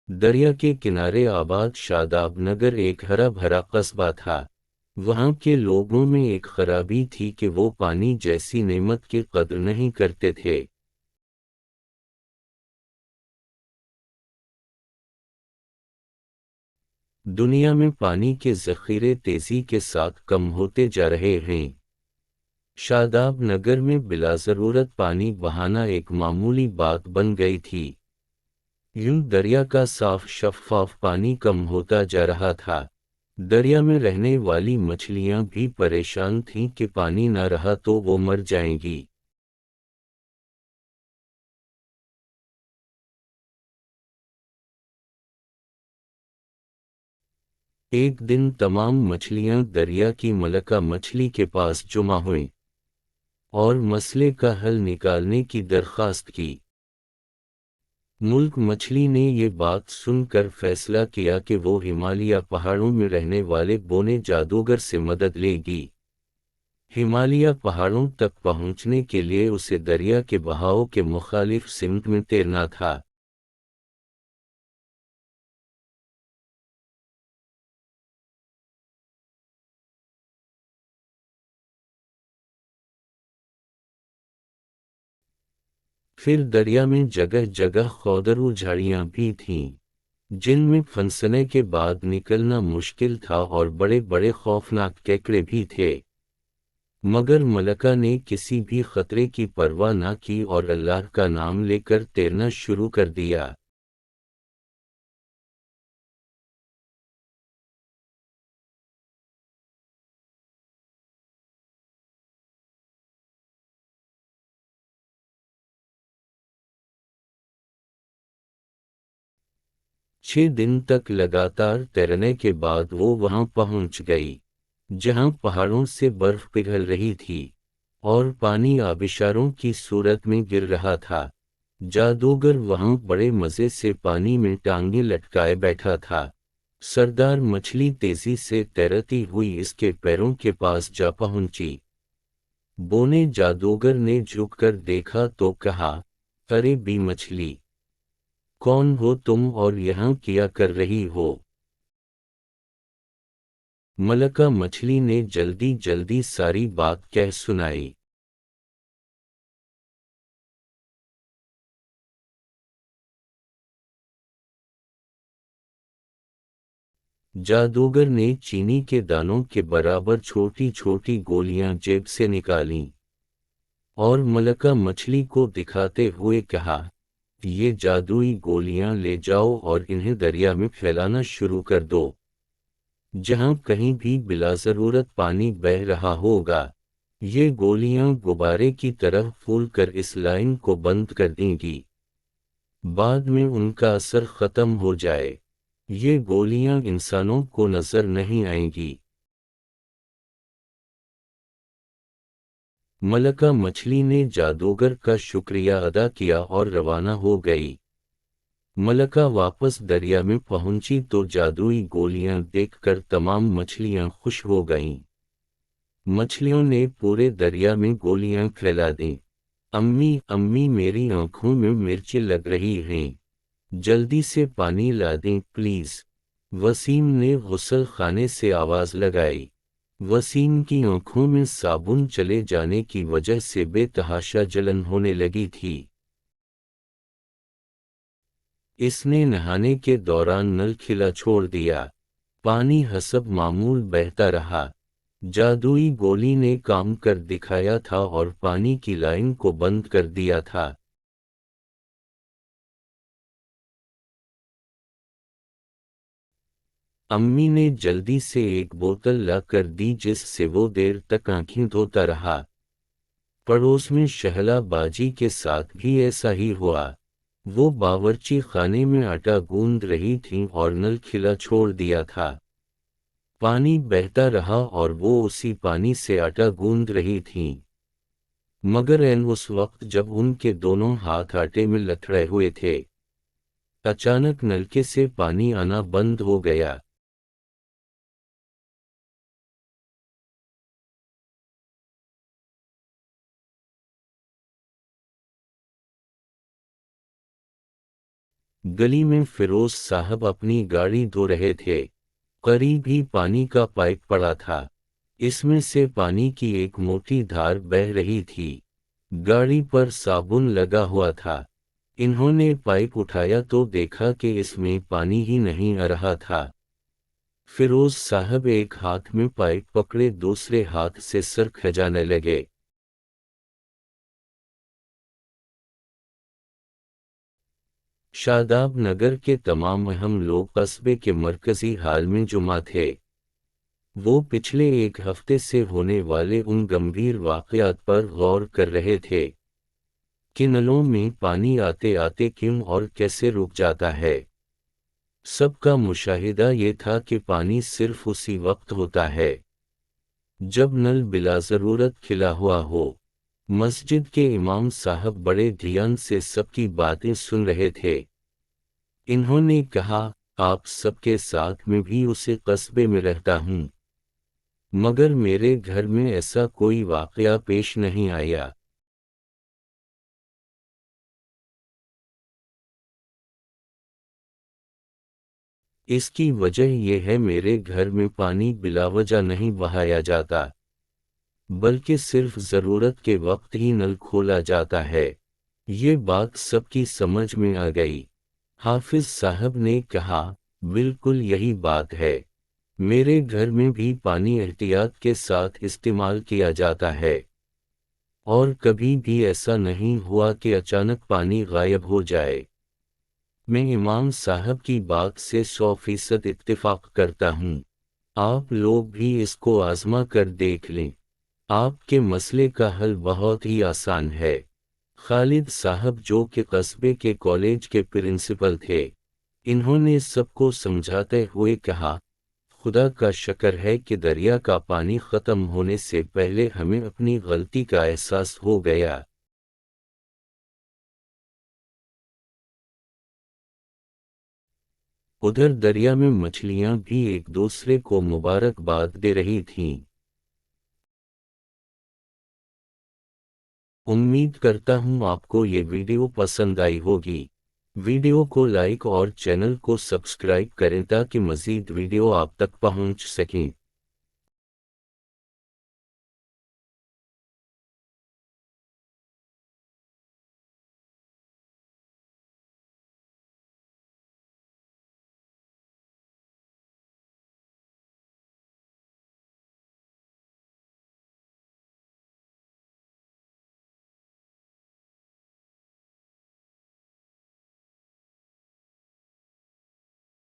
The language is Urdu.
دریا کے کنارے آباد شاداب نگر ایک ہرا بھرا قصبہ تھا۔ وہاں کے لوگوں میں ایک خرابی تھی کہ وہ پانی جیسی نعمت کی قدر نہیں کرتے تھے۔ دنیا میں پانی کے ذخیرے تیزی کے ساتھ کم ہوتے جا رہے ہیں۔ شاداب نگر میں بلا ضرورت پانی بہانا ایک معمولی بات بن گئی تھی۔ یوں دریا کا صاف شفاف پانی کم ہوتا جا رہا تھا۔ دریا میں رہنے والی مچھلیاں بھی پریشان تھیں کہ پانی نہ رہا تو وہ مر جائیں گی۔ ایک دن تمام مچھلیاں دریا کی ملکہ مچھلی کے پاس جمع ہوئیں اور مسئلے کا حل نکالنے کی درخواست کی۔ ملک مچھلی نے یہ بات سن کر فیصلہ کیا کہ وہ ہمالیہ پہاڑوں میں رہنے والے بونے جادوگر سے مدد لے گی۔ ہمالیہ پہاڑوں تک پہنچنے کے لیے اسے دریا کے بہاؤ کے مخالف سمت میں تیرنا تھا۔ پھر دریا میں جگہ جگہ خودرو جھاڑیاں بھی تھیں، جن میں پھنسنے کے بعد نکلنا مشکل تھا، اور بڑے بڑے خوفناک کیکڑے بھی تھے۔ مگر ملکہ نے کسی بھی خطرے کی پرواہ نہ کی اور اللہ کا نام لے کر تیرنا شروع کر دیا۔ چھ دن تک لگاتار تیرنے کے بعد وہ وہاں پہنچ گئی جہاں پہاڑوں سے برف پگھل رہی تھی اور پانی آبشاروں کی صورت میں گر رہا تھا۔ جادوگر وہاں بڑے مزے سے پانی میں ٹانگیں لٹکائے بیٹھا تھا۔ سردار مچھلی تیزی سے تیرتی ہوئی اس کے پیروں کے پاس جا پہنچی۔ بونے جادوگر نے جھک کر دیکھا تو کہا، ارے بی مچھلی، کون ہو تم اور یہاں کیا کر رہی ہو؟ ملکہ مچھلی نے جلدی جلدی ساری بات کہہ سنائی۔ جادوگر نے چینی کے دانوں کے برابر چھوٹی چھوٹی گولیاں جیب سے نکالیں اور ملکہ مچھلی کو دکھاتے ہوئے کہا، یہ جادوئی گولیاں لے جاؤ اور انہیں دریا میں پھیلانا شروع کر دو۔ جہاں کہیں بھی بلا ضرورت پانی بہہ رہا ہوگا، یہ گولیاں غبارے کی طرح پھول کر اس لائن کو بند کر دیں گی۔ بعد میں ان کا اثر ختم ہو جائے، یہ گولیاں انسانوں کو نظر نہیں آئیں گی۔ ملکہ مچھلی نے جادوگر کا شکریہ ادا کیا اور روانہ ہو گئی۔ ملکہ واپس دریا میں پہنچی تو جادوئی گولیاں دیکھ کر تمام مچھلیاں خوش ہو گئیں۔ مچھلیوں نے پورے دریا میں گولیاں پھیلا دیں۔ امی امی، میری آنکھوں میں مرچیں لگ رہی ہیں، جلدی سے پانی لا دیں پلیز۔ وسیم نے غسل خانے سے آواز لگائی۔ وسیم کی آنکھوں میں صابن چلے جانے کی وجہ سے بے تحاشا جلن ہونے لگی تھی۔ اس نے نہانے کے دوران نل کھلا چھوڑ دیا۔ پانی حسب معمول بہتا رہا۔ جادوئی گولی نے کام کر دکھایا تھا اور پانی کی لائن کو بند کر دیا تھا۔ امی نے جلدی سے ایک بوتل لا کر دی جس سے وہ دیر تک آنکھیں دھوتا رہا۔ پڑوس میں شہلا باجی کے ساتھ بھی ایسا ہی ہوا۔ وہ باورچی خانے میں آٹا گوندھ رہی تھیں اور نل کھلا چھوڑ دیا تھا۔ پانی بہتا رہا اور وہ اسی پانی سے آٹا گوندھ رہی تھیں۔ مگر عین اس وقت جب ان کے دونوں ہاتھ آٹے میں لتھڑے ہوئے تھے، اچانک نلکے سے پانی آنا بند ہو گیا۔ گلی میں فیروز صاحب اپنی گاڑی دھو رہے تھے۔ قریب ہی پانی کا پائپ پڑا تھا، اس میں سے پانی کی ایک موٹی دھار بہہ رہی تھی۔ گاڑی پر صابن لگا ہوا تھا۔ انہوں نے پائپ اٹھایا تو دیکھا کہ اس میں پانی ہی نہیں آ رہا تھا۔ فیروز صاحب ایک ہاتھ میں پائپ پکڑے دوسرے ہاتھ سے سر کھجانے لگے۔ شاداب نگر کے تمام اہم لوگ قصبے کے مرکزی ہال میں جمع تھے۔ وہ پچھلے ایک ہفتے سے ہونے والے ان گمبھیر واقعات پر غور کر رہے تھے کہ نلوں میں پانی آتے آتے کیوں اور کیسے رک جاتا ہے۔ سب کا مشاہدہ یہ تھا کہ پانی صرف اسی وقت ہوتا ہے جب نل بلا ضرورت کھلا ہوا ہو۔ مسجد کے امام صاحب بڑے دھیان سے سب کی باتیں سن رہے تھے۔ انہوں نے کہا، آپ سب کے ساتھ میں بھی اسی قصبے میں رہتا ہوں، مگر میرے گھر میں ایسا کوئی واقعہ پیش نہیں آیا۔ اس کی وجہ یہ ہے میرے گھر میں پانی بلا وجہ نہیں بہایا جاتا، بلکہ صرف ضرورت کے وقت ہی نل کھولا جاتا ہے۔ یہ بات سب کی سمجھ میں آ گئی۔ حافظ صاحب نے کہا، بالکل یہی بات ہے، میرے گھر میں بھی پانی احتیاط کے ساتھ استعمال کیا جاتا ہے، اور کبھی بھی ایسا نہیں ہوا کہ اچانک پانی غائب ہو جائے۔ میں امام صاحب کی بات سے 100% اتفاق کرتا ہوں۔ آپ لوگ بھی اس کو آزما کر دیکھ لیں، آپ کے مسئلے کا حل بہت ہی آسان ہے۔ خالد صاحب جو کہ قصبے کے کالج کے پرنسپل تھے، انہوں نے سب کو سمجھاتے ہوئے کہا، خدا کا شکر ہے کہ دریا کا پانی ختم ہونے سے پہلے ہمیں اپنی غلطی کا احساس ہو گیا۔ ادھر دریا میں مچھلیاں بھی ایک دوسرے کو مبارکباد دے رہی تھیں۔ امید کرتا ہوں آپ کو یہ ویڈیو پسند آئی ہوگی۔ ویڈیو کو لائک اور چینل کو سبسکرائب کریں تاکہ مزید ویڈیو آپ تک پہنچ سکیں۔